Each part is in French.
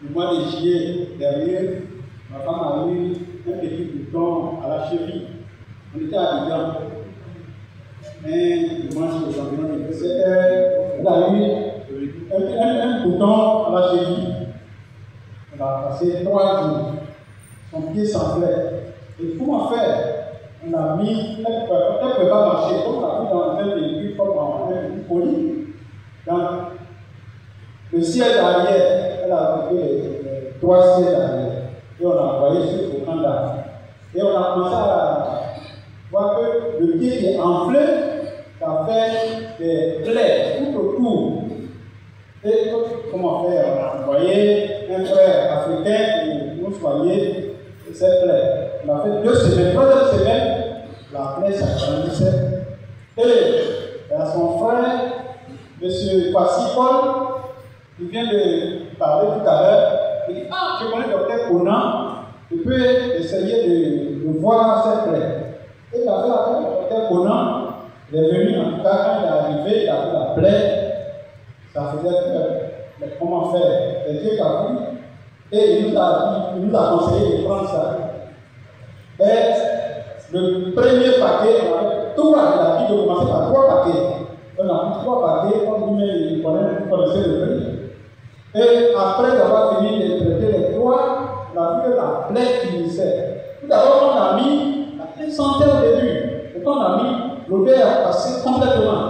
le mois de juillet dernier, ma femme a eu un petit bouton à la cheville. On était à Abidjan. Un dimanche de environ 17 heures, elle a eu un bouton à la cheville. On a passé 3 jours. Son pied s'enflait. Et comment faire? On a mis, elle ne pouvait pas marcher, comme on a mis dans un véhicule, comme dans un véhicule poli. Dans le siège arrière, elle a occupé les 3 sièges arrière. Et on a envoyé sur le candidat. Et on a commencé à voir que le pied qui est enflé, ça fait des plaies tout autour. Et comment faire? On a envoyé un frère africain pour nous soigner cette plaie. On a fait 2 semaines, 3e semaine, la plaie s'agrandissait. Et à son frère, M. Passipol, il vient de parler tout à l'heure. Il dit: ah, je connais le docteur Conan, je peux essayer de voir cette plaie. Et il a fait appel au docteur Conan. Il est venu, en tout cas, quand il est arrivé, il a vu la plaie. Ça faisait peur. Mais comment faire? C'est Dieu qui a vu. Et il nous a conseillé de prendre ça. Et le premier paquet, on avait 3, il a dit de commencer par 3 paquets. On a pris 3 paquets, comme lui-même, il connaissait le prix. Et après avoir fini de traiter les 3, on a vu que la plaie finissait. Tout d'abord, on a mis, la plaie sentait au début. Et quand on a mis, l'odeur passait complètement.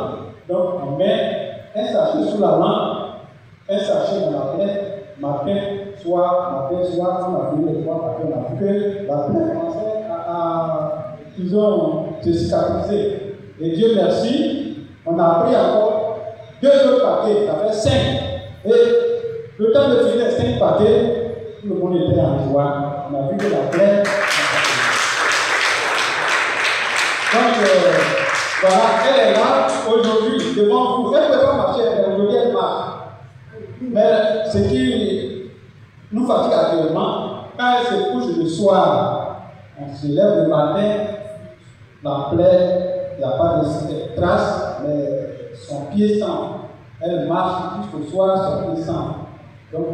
Donc, on met un sachet sous la lampe, un sachet dans la plaie, matin, soir, on a fini les 3 paquets, on a vu que la plaie commençait à se cicatriser. Et Dieu merci, on a pris encore 2 autres paquets, ça fait 5. Et le temps de finir les 5 paquets, tout le monde était en joie. On a vu que la plaie. Donc, voilà, elle est là aujourd'hui, devant vous. Elle ne peut pas marcher, aujourd'hui elle marche. Mais ce qui nous fatigue actuellement, quand elle se couche le soir, on se lève le matin, la plaie, il n'y a pas de traces, mais son pied sent. Elle marche jusqu'au soir, son pied sent. Donc,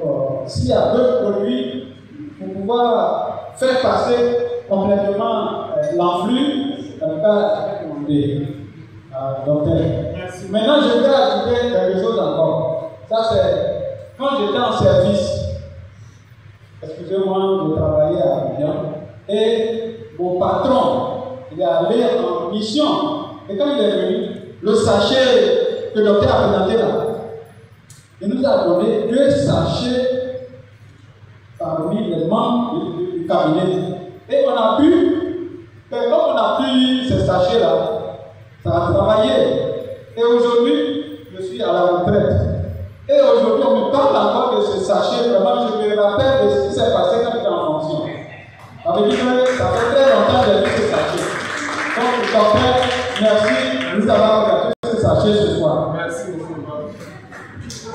s'il y a d'autres produits pour pouvoir faire passer complètement l'enflux, en tout cas, demandé à docteur. Maintenant, je vais ajouter quelque chose encore. Ça, c'est quand j'étais en service. Excusez-moi, je travaillais à Abidjan. Et mon patron, il est allé en mission. Et quand il est venu, le sachet que le docteur a présenté là, il nous a donné 2 sachets parmi les membres du cabinet. Et on a pu, comme on a pris ces sachets-là, ça a travaillé. Et aujourd'hui, je suis à la retraite. Et aujourd'hui, on me parle encore de ce sachet. Vraiment, je me rappelle de ce qui s'est passé quand j'étais en fonction. Ça veut dire que ça fait très longtemps que j'ai vu ce sachet. Donc, docteur, merci de nous avoir regardé ce sachet ce soir. Merci, monsieur.